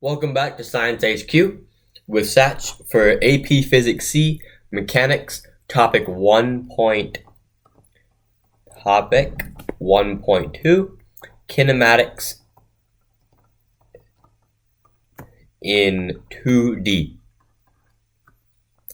Welcome back to Science HQ with Satch for AP Physics C Mechanics topic 1.2 Kinematics in 2D.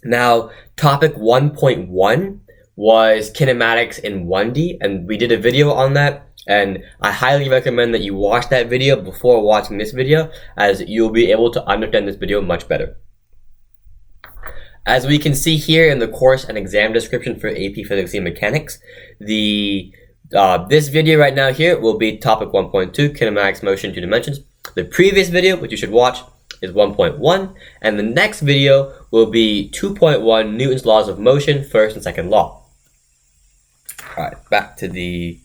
Now, topic 1.1 was kinematics in 1D, and we did a video on that. And I highly recommend that you watch that video before watching this video, as you'll be able to understand this video much better. As we can see here in the course and exam description for AP Physics and Mechanics, this video right now here will be topic 1.2, kinematics motion 2 dimensions. The previous video, which you should watch, is 1.1, and the next video will be 2.1, Newton's laws of motion, first and second law. Alright, back to the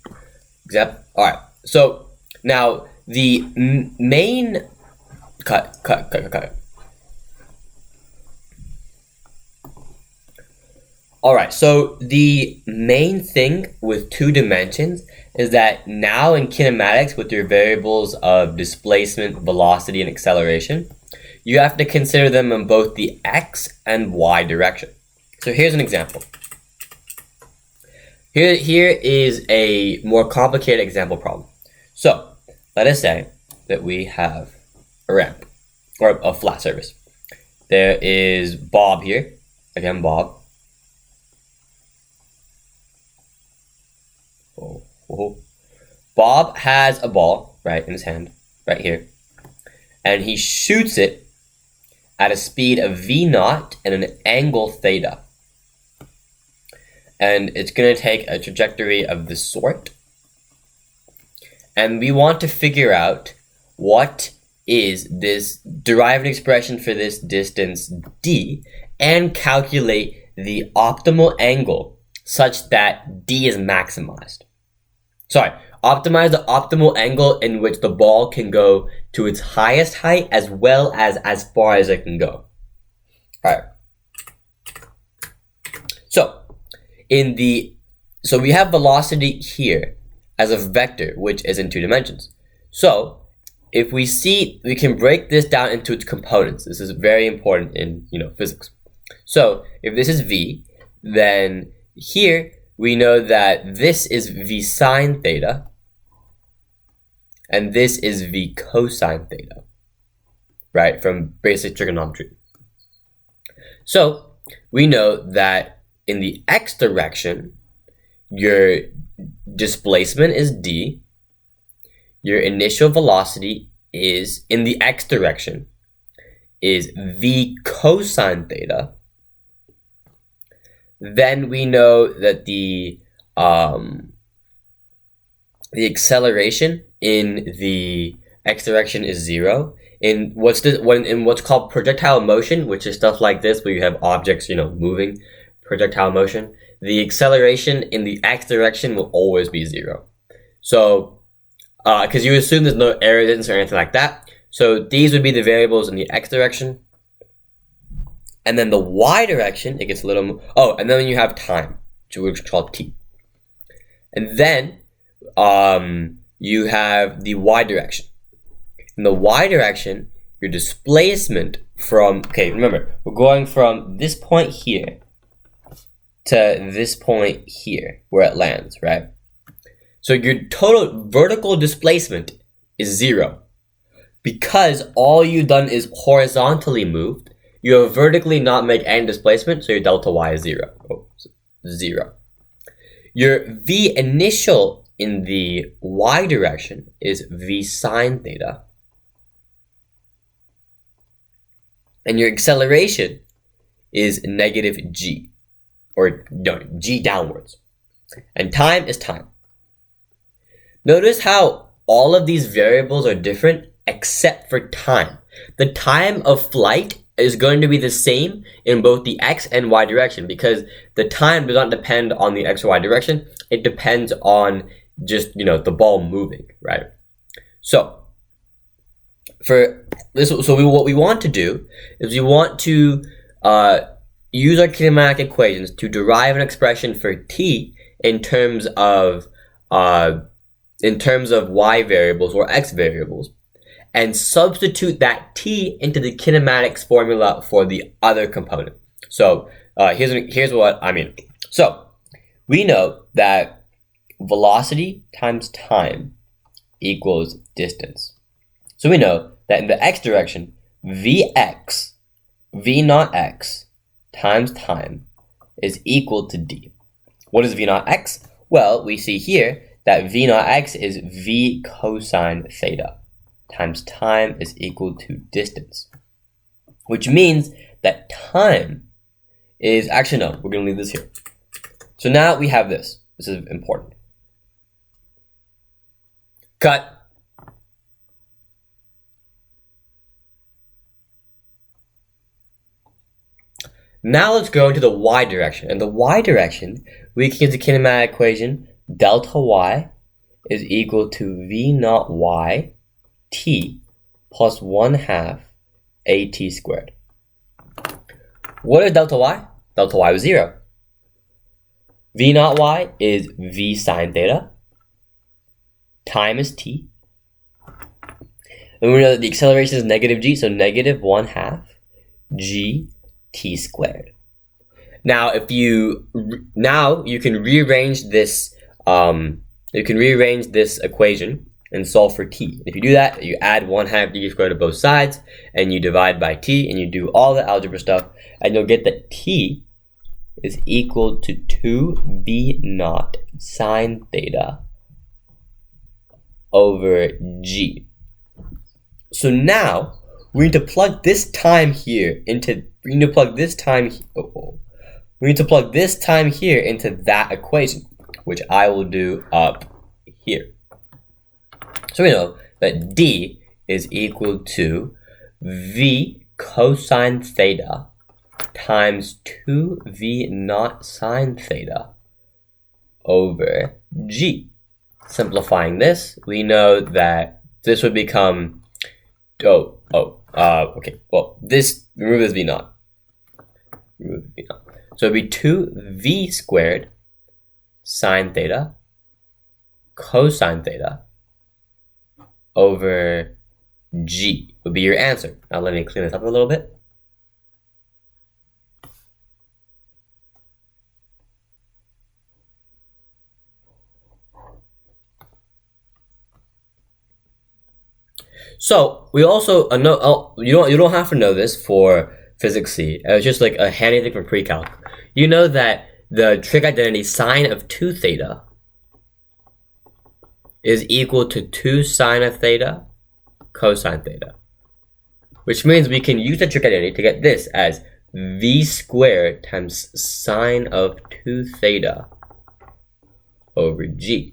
example. Alright, so now the main cut. Alright, so the main thing with 2 dimensions is that now in kinematics, with your variables of displacement, velocity, and acceleration, you have to consider them in both the x and y direction. So here's an example. Here is a more complicated example problem. So let us say that we have a ramp or a flat surface. There is Bob here. Again, Bob. Bob has a ball right in his hand, right here, and he shoots it at a speed of v0 and an angle theta. And it's going to take a trajectory of this sort. And we want to figure out what is this, derive an expression for this distance d, and calculate the optimal angle such that d is maximized. Optimize the optimal angle in which the ball can go to its highest height as well as far as it can go. Alright. So we have velocity here as a vector, which is in 2 dimensions. So if we see, we can break this down into its components. This is very important in physics. So if this is v, then here we know that this is v sine theta, and this is v cosine theta, right, from basic trigonometry. So we know that in the x direction, your displacement is d, your initial velocity is, in the x direction, is v cosine theta. Then we know that the acceleration in the x direction is 0. In what's called projectile motion, which is stuff like this, where you have objects, moving, projectile motion, the acceleration in the x direction will always be 0. So, because you assume there's no error distance or anything like that. So these would be the variables in the x direction. And then the y direction, it gets a little more, and then you have time, which is called t. And then you have the y direction. In the y direction, your displacement from, remember, we're going from this point here to this point here, where it lands, right? So your total vertical displacement is 0. Because all you've done is horizontally moved, you have vertically not made any displacement, so your delta y is 0. 0. Your v initial in the y direction is v sine theta. And your acceleration is negative g, or g downwards. And time is time. Notice how all of these variables are different except for time. The time of flight is going to be the same in both the x and y direction, because the time does not depend on the x or y direction. It depends on just, the ball moving, right? So for this, what we want to do is we want to use our kinematic equations to derive an expression for t in terms of y variables or x variables, and substitute that t into the kinematics formula for the other component. So here's what I mean. So we know that velocity times time equals distance. So we know that in the x direction, vx, v naught x times time is equal to d. What is v naught x? Well, we see here that v naught x is v cosine theta times time is equal to distance, which means that time is, actually no, we're going to leave this here. So now we have this. This is important. Cut. Now let's go into the y direction. In the y direction, we can use the kinematic equation delta y is equal to v naught y t plus 1/2 at squared. What is delta y? Delta y was 0. V naught y is v sine theta. Time is t. And we know that the acceleration is negative g, so negative 1/2 g t squared. Now, you can rearrange this equation and solve for t. If you do that, you add 1/2 d squared to both sides, and you divide by t, and you do all the algebra stuff, and you'll get that t is equal to 2v naught sine theta over g. So now we need to plug this time here into that equation, which I will do up here. So we know that d is equal to v cosine theta times 2v naught sine theta over g. Simplifying this, we know that this would become, okay, well, remove this v naught. So it'd be 2v squared sine theta cosine theta over g would be your answer. Now let me clean this up a little bit. So we also know, you don't have to know this for physics C. It's just like a handy thing for pre-calc. You know that the trig identity sine of 2 theta is equal to 2 sine of theta cosine theta, which means we can use the trig identity to get this as v squared times sine of 2 theta over g.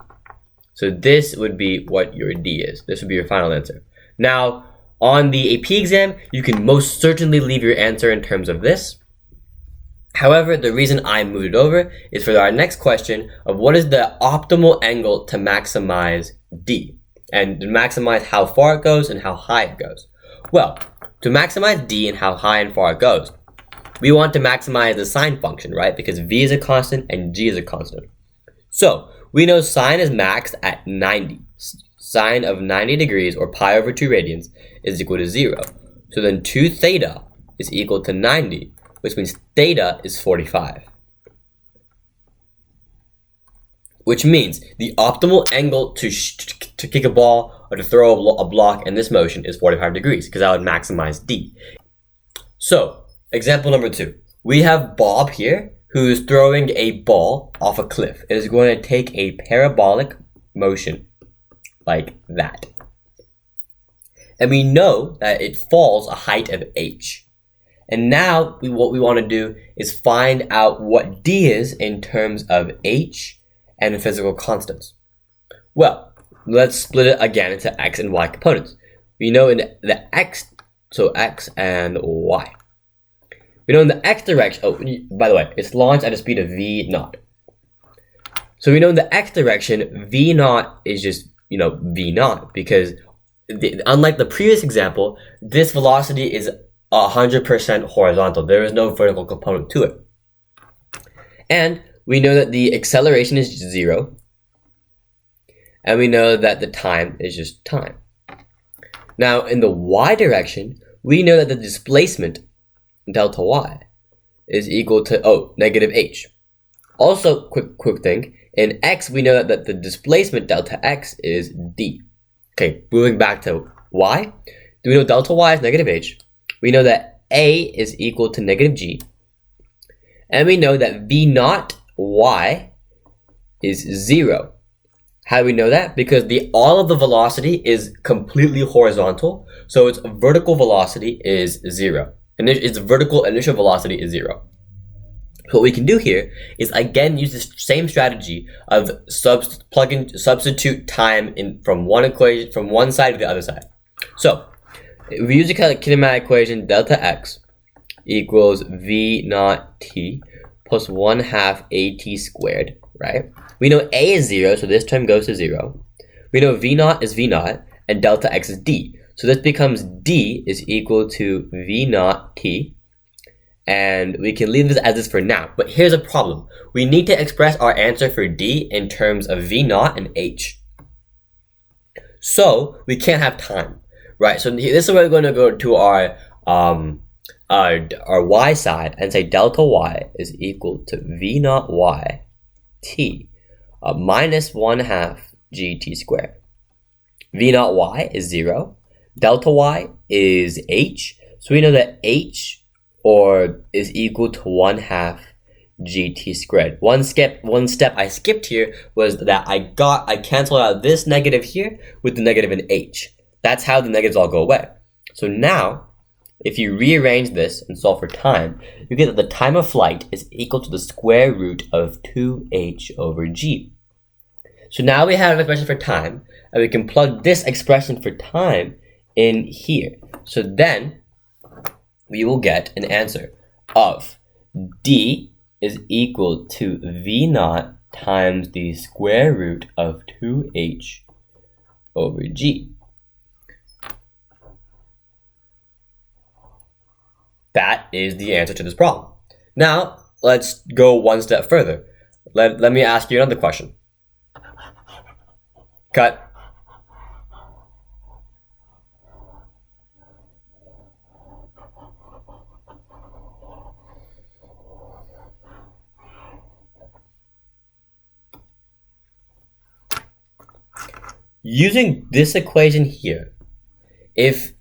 So this would be what your d is. This would be your final answer. Now, on the AP exam, you can most certainly leave your answer in terms of this. However, the reason I moved it over is for our next question of what is the optimal angle to maximize d, and to maximize how far it goes and how high it goes. Well, to maximize d and how high and far it goes, we want to maximize the sine function, right? Because v is a constant and g is a constant. So, we know sine is maxed at 90. Sine of 90 degrees, or pi over 2 radians, is equal to 0. So then 2 theta is equal to 90, which means theta is 45. Which means the optimal angle to kick a ball or to throw a block in this motion is 45 degrees, because that would maximize d. So, example number 2. We have Bob here, who is throwing a ball off a cliff. It is going to take a parabolic motion like that. And we know that it falls a height of h. And now what we want to do is find out what d is in terms of h and physical constants. Well, let's split it again into x and y components. We know in the x, so x and y. We know in the x direction, oh, by the way, it's launched at a speed of v naught. So we know in the x direction, v naught is just v naught, because unlike the previous example, this velocity is 100% horizontal. There is no vertical component to it. And we know that the acceleration is 0. And we know that the time is just time. Now, in the y direction, we know that the displacement, delta y, is equal to, negative h. Also, quick thing, in x, we know that the displacement, delta x, is d. Okay, moving back to y, do we know delta y is negative h? We know that a is equal to negative g. And we know that v naught y is 0. How do we know that? Because all of the velocity is completely horizontal, so its vertical velocity is 0. And its vertical initial velocity is 0. So what we can do here is again use the same strategy of substitute time in from one equation from one side to the other side. So if we use the kinematic equation, delta x equals v naught t plus 1/2 at squared, right? We know a is 0, so this term goes to 0. We know v naught is v naught, and delta x is d. So this becomes d is equal to v naught t. And we can leave this as this for now. But here's a problem. We need to express our answer for d in terms of v naught and h. So we can't have time, right? So this is where we're going to go to our y side and say delta y is equal to v naught y t minus 1/2 gt squared. V naught y is 0. Delta y is h. So we know that h is equal to 1/2 gt squared. One step I skipped here was that I canceled out this negative here with the negative in h. That's how the negatives all go away. So now, if you rearrange this and solve for time, you get that the time of flight is equal to the square root of 2h over g. So now we have an expression for time, and we can plug this expression for time in here. So then we will get an answer of d is equal to v naught times the square root of 2h over g. That is the answer to this problem. Now, let's go one step further. Let me ask you another question. Cut. Using this equation here, if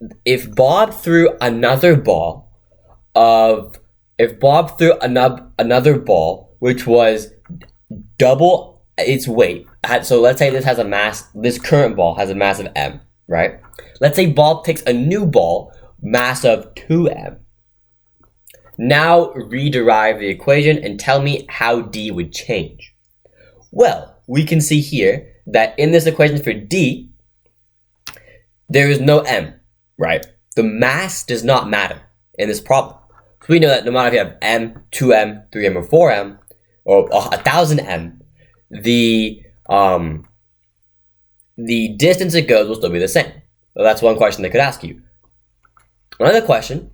Bob threw another ball which was double its weight, so let's say this current ball has a mass of m, right? Let's say Bob takes a new ball, mass of 2m. Now rederive the equation and tell me how d would change. Well, we can see here that in this equation for d, there is no m, right? The mass does not matter in this problem. So we know that no matter if you have m, 2m, 3m, or 4m, or 1000m, the distance it goes will still be the same. So that's one question they could ask you. Another question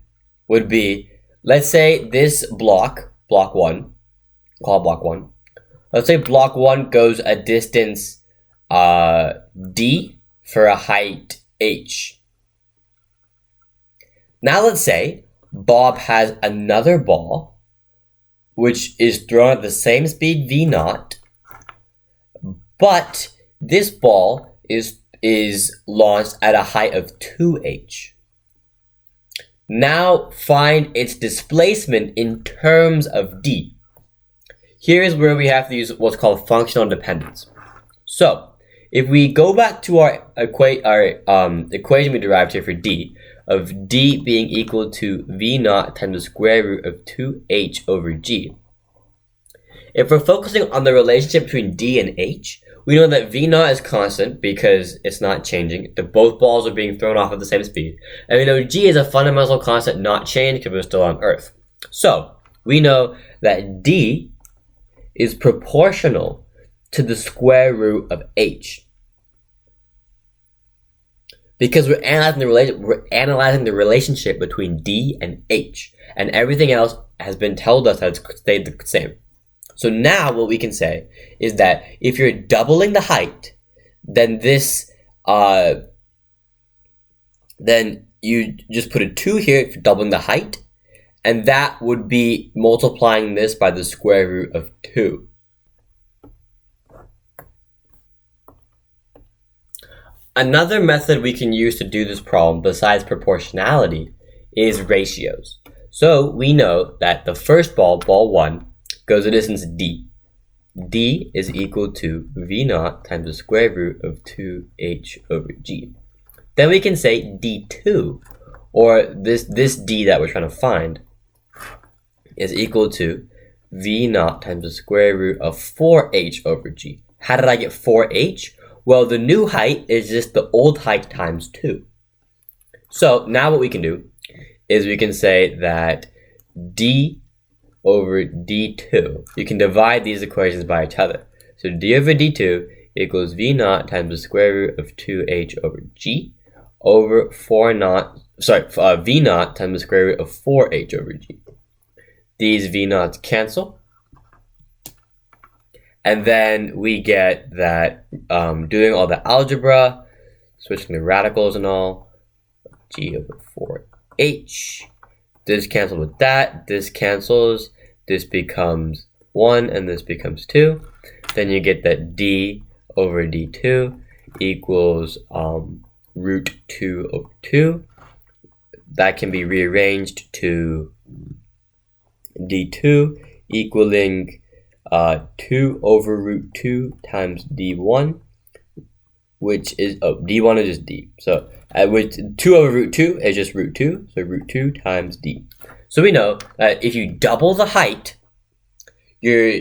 would be, let's say this block 1, call block 1. Let's say block 1 goes a distance d for a height h. Now let's say Bob has another ball which is thrown at the same speed v naught, but this ball is launched at a height of 2h. Now find its displacement in terms of d. Here is where we have to use what's called functional dependence. So if we go back to our equation we derived here for d, of d being equal to v naught times the square root of 2h over g, if we're focusing on the relationship between d and h, we know that v naught is constant because it's not changing. Both balls are being thrown off at the same speed. And we know g is a fundamental constant not changed because we're still on Earth. So we know that d is proportional to the square root of h. Because we're analyzing the relationship between d and h, and everything else has been told us that it's stayed the same. So now what we can say is that if you're doubling the height, then this then you just put a 2 here for doubling the height, and that would be multiplying this by the square root of 2. Another method we can use to do this problem besides proportionality is ratios. So we know that the first ball, ball 1, goes a distance d. d is equal to v naught times the square root of 2h over g. Then we can say d2, or this d that we're trying to find, is equal to v naught times the square root of 4h over g. How did I get 4h? Well, the new height is just the old height times 2. So now what we can do is we can say that d over d2, you can divide these equations by each other. So d over d2 equals v naught times the square root of 2h over g over v naught times the square root of 4h over g. These v naughts cancel. And then we get that doing all the algebra, switching the radicals and all, g over 4h. This cancels with that, this cancels, this becomes 1, and this becomes 2. Then you get that d over d2 equals root 2 over 2. That can be rearranged to d2 equaling 2 over root 2 times d1, which is, d1 is just d. So with 2 over root 2 is just root 2, so root 2 times d. So we know that if you double the height, your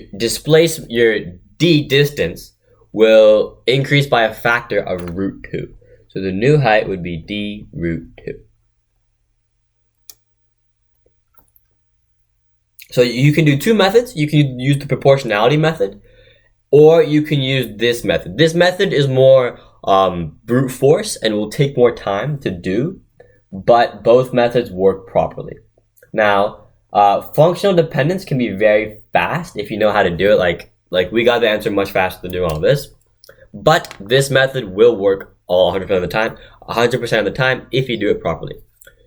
d distance will increase by a factor of root 2. So the new height would be d root 2. So you can do two methods. You can use the proportionality method, or you can use this method. This method is more brute force and will take more time to do, but both methods work properly. Now, functional dependence can be very fast if you know how to do it. Like we got the answer much faster than doing all this. But this method will work all 100% of the time, 100% of the time if you do it properly.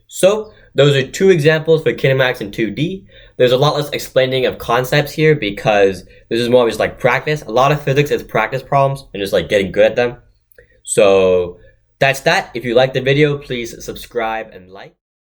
So those are two examples for kinematics in 2D. There's a lot less explaining of concepts here because this is more of just like practice. A lot of physics is practice problems and just like getting good at them. So that's that. If you like the video, please subscribe and like.